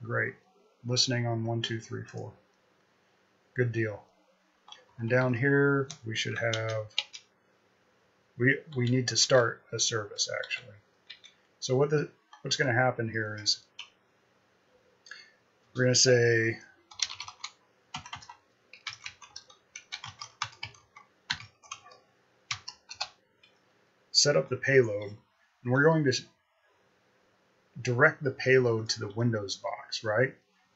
Great. Listening on 1, 2, 3, 4. Good deal. And down here we should have, we need to start a service actually. So what's going to happen here is we're going to say set up the payload, and we're going to direct the payload to the Windows box, right?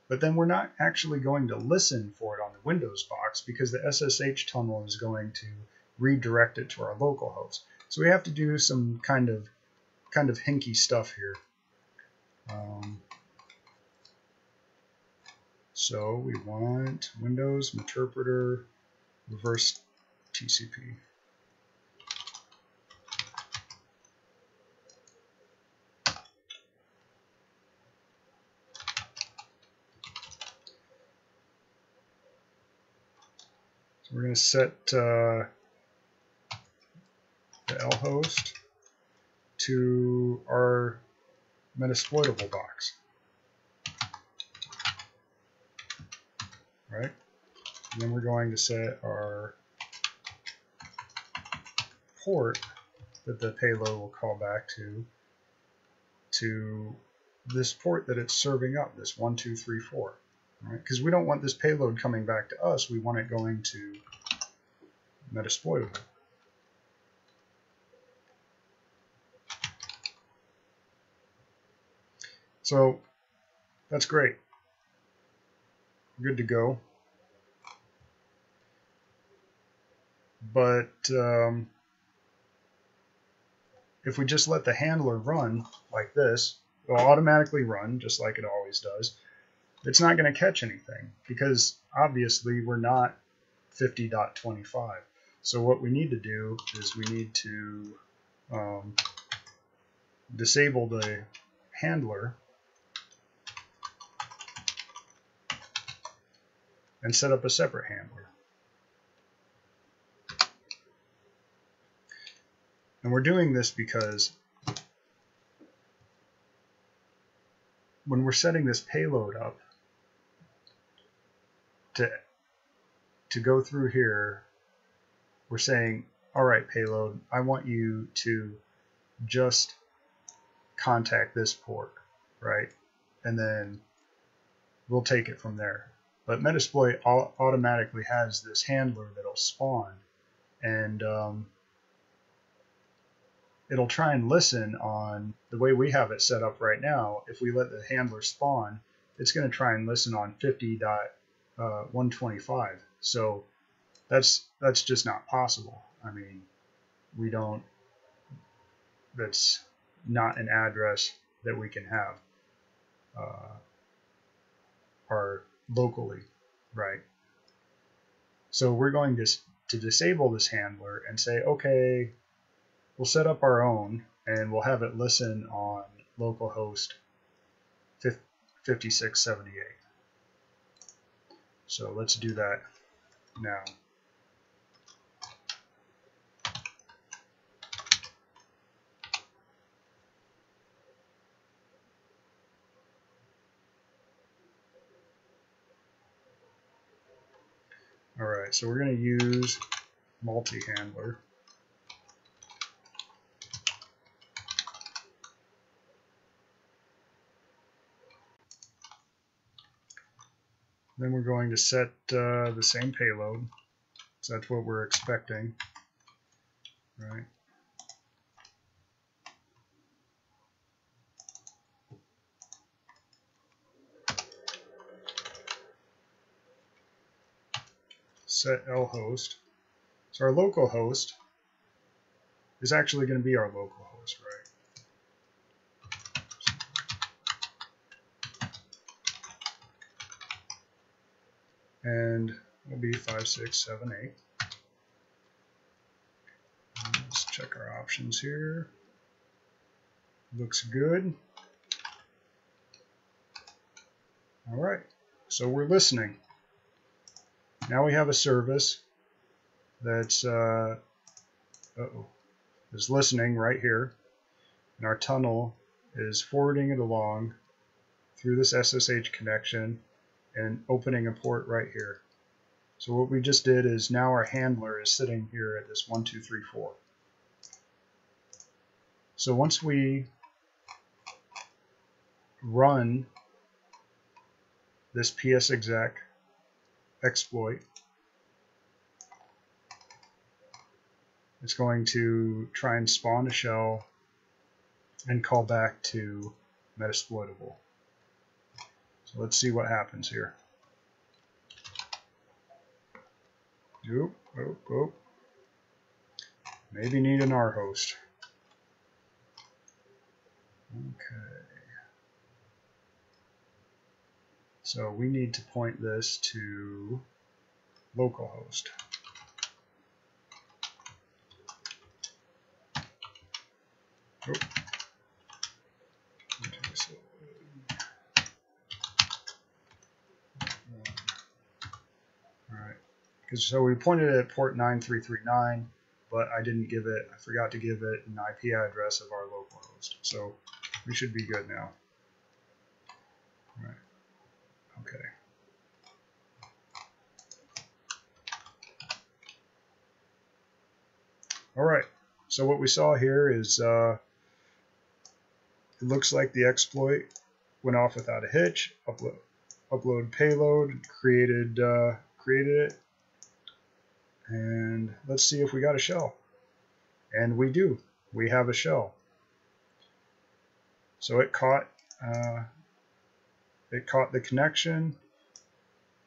But then we're not actually going to listen for it on the Windows box because the SSH tunnel is going to redirect it to our local host. So we have to do some kind of hinky stuff here. So we want Windows interpreter reverse TCP. So we're going to set the L host to our metasploitable box. Right? And then we're going to set our port that the payload will call back to this port that it's serving up, this 1, 2, 3, 4. Right? Because we don't want this payload coming back to us, we want it going to metasploitable. So that's great. Good to go. But if we just let the handler run like this, it'll automatically run just like it always does. It's not going to catch anything because obviously we're not 50.25. So what we need to do is we need to disable the handler and set up a separate handler. And we're doing this because when we're setting this payload up to go through here, we're saying, all right, payload, I want you to just contact this port, right? And then we'll take it from there. But Metasploit automatically has this handler that'll spawn, and it'll try and listen on the way we have it set up right now. If we let the handler spawn, it's going to try and listen on 50.125. So that's just not possible. I mean, we don't. That's not an address that we can have or locally, right? So we're going to disable this handler and say, okay, we'll set up our own and we'll have it listen on localhost 5678. So let's do that now. All right, so we're going to use multi-handler. Then we're going to set the same payload, so that's what we're expecting, right? Set L host. So our local host is actually going to be our local host, right? And it'll be 5678. Let's check our options here. Looks good. All right, so we're listening. Now we have a service that's is listening right here, and our tunnel is forwarding it along through this SSH connection and opening a port right here. So what we just did is now our handler is sitting here at this 1234. So once we run this psexec exploit, it's going to try and spawn a shell and call back to metasploitable. So let's see what happens here. Oop, oop, oop. Maybe need an R host. Okay. So we need to point this to localhost. Oh. Okay, so alright. So we pointed it at port 9339, but I didn't give it, I forgot to give it an IP address of our localhost. So we should be good now. Alright. Okay. Alright. So what we saw here is it looks like the exploit went off without a hitch. Upload payload, created it, and let's see if we got a shell. And we do. We have a shell. So it caught the connection,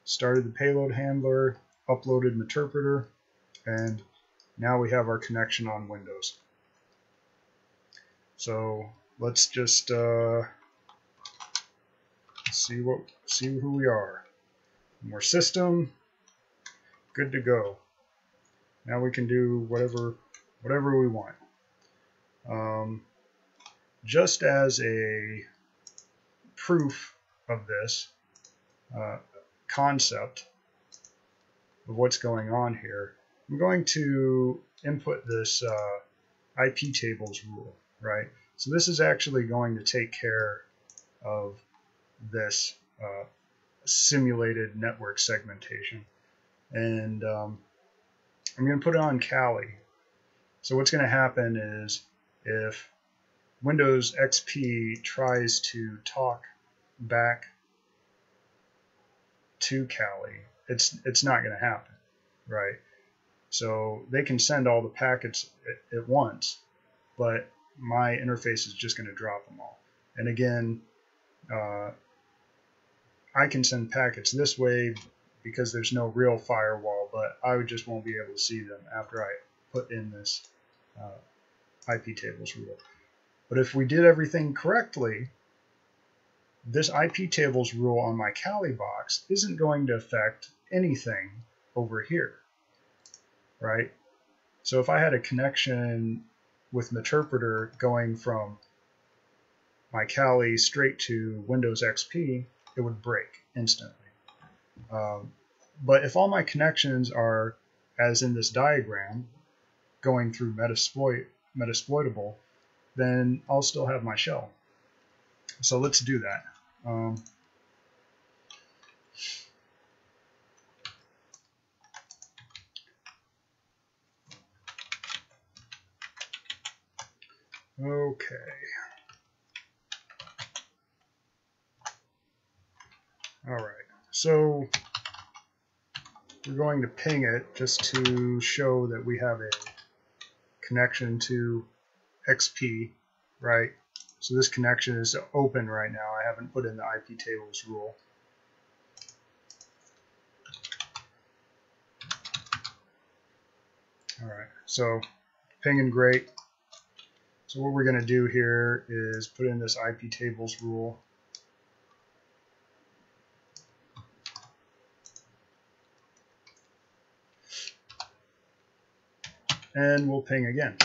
started the payload handler, uploaded an interpreter, and now we have our connection on Windows. So let's just see who we are. More system, good to go. Now we can do whatever we want. Just as a proof of this concept of what's going on here, I'm going to input this IP tables rule, right? So this is actually going to take care of this simulated network segmentation. And I'm going to put it on Kali. So what's going to happen is if Windows XP tries to talk back to Kali, it's not going to happen, right? So they can send all the packets at once, but my interface is just going to drop them all. And again, I can send packets this way because there's no real firewall, but I just won't be able to see them after I put in this IP tables rule. But if we did everything correctly, this IP tables rule on my Kali box isn't going to affect anything over here, right? So if I had a connection with Meterpreter going from my Kali straight to Windows XP, it would break instantly. But if all my connections are, as in this diagram, going through metasploitable, then I'll still have my shell. So let's do that. Okay. All right. So we're going to ping it just to show that we have a connection to XP, right? So this connection is open right now. I haven't put in the IP tables rule. All right, so pinging great. So what we're going to do here is put in this IP tables rule. And we'll ping again.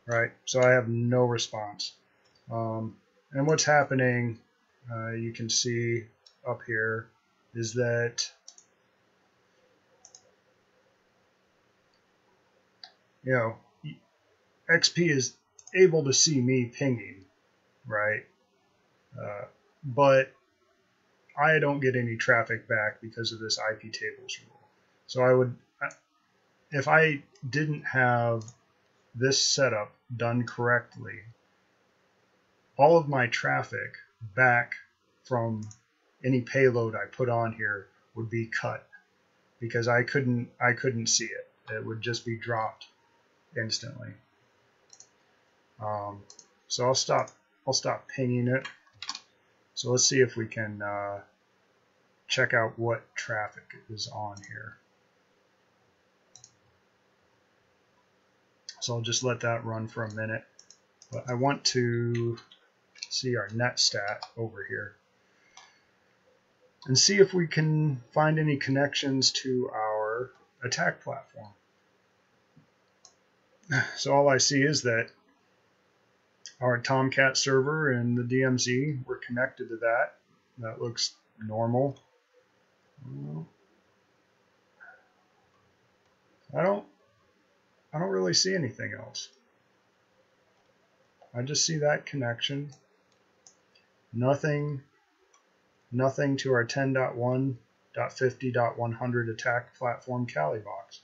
Right, so I have no response. And what's happening, you can see up here, is that XP is able to see me pinging, right? but I don't get any traffic back because of this IP tables rule. So I would, if I didn't have this setup done correctly, all of my traffic back from any payload I put on here would be cut because I couldn't see it. It would just be dropped instantly. So I'll stop pinging it. So let's see if we can check out what traffic is on here. So I'll just let that run for a minute. But I want to see our net stat over here and see if we can find any connections to our attack platform. So all I see is that our Tomcat server and the DMZ were connected to that. That looks normal. I don't really see anything else. I just see that connection. Nothing to our 10.1.50.100 attack platform Kali box.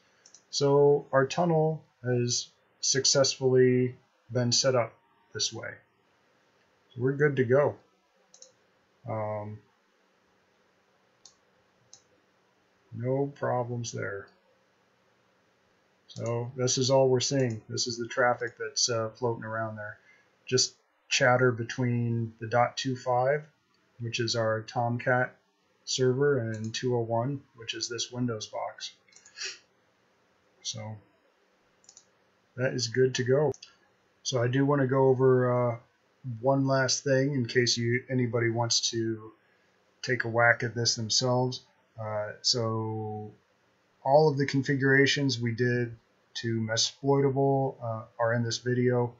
So our tunnel has successfully been set up this way. So we're good to go. No problems there. So this is all we're seeing. This is the traffic that's floating around there. Just chatter between the .25, which is our Tomcat server, and 201, which is this Windows box. So that is good to go. So I do want to go over one last thing in case anybody wants to take a whack at this themselves. So all of the configurations we did to metasploitable are in this video.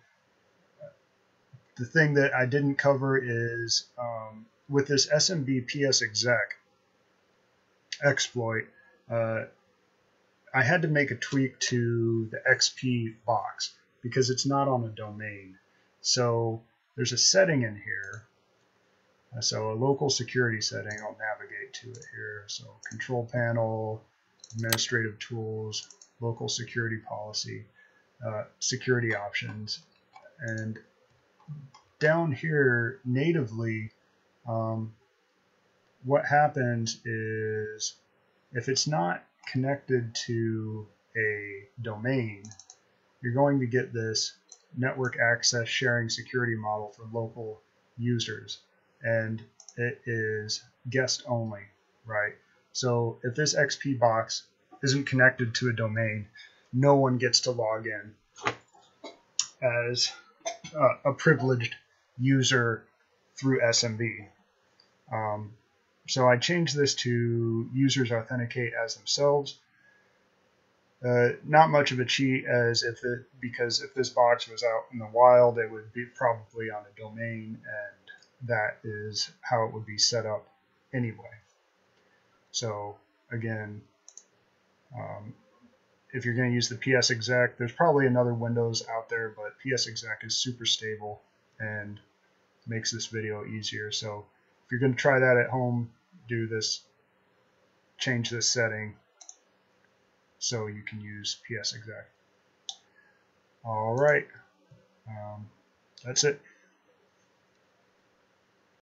The thing that I didn't cover is with this SMB PS exec exploit, I had to make a tweak to the XP box because it's not on a domain. So there's a setting in here. So a local security setting, I'll navigate to it here. So control panel, administrative tools, local security policy, security options, and down here natively, what happens is if it's not connected to a domain, you're going to get this network access sharing security model for local users, and it is guest only, right? So if this XP box isn't connected to a domain, no one gets to log in as a privileged user through SMB. So I changed this to users authenticate as themselves. Not much of a cheat because if this box was out in the wild, it would be probably on a domain, and that is how it would be set up anyway. So again, if you're going to use the PS exec, there's probably another Windows out there, but PS exec is super stable and makes this video easier. So if you're going to try that at home, do this, change this setting so you can use PS exec. All right, that's it.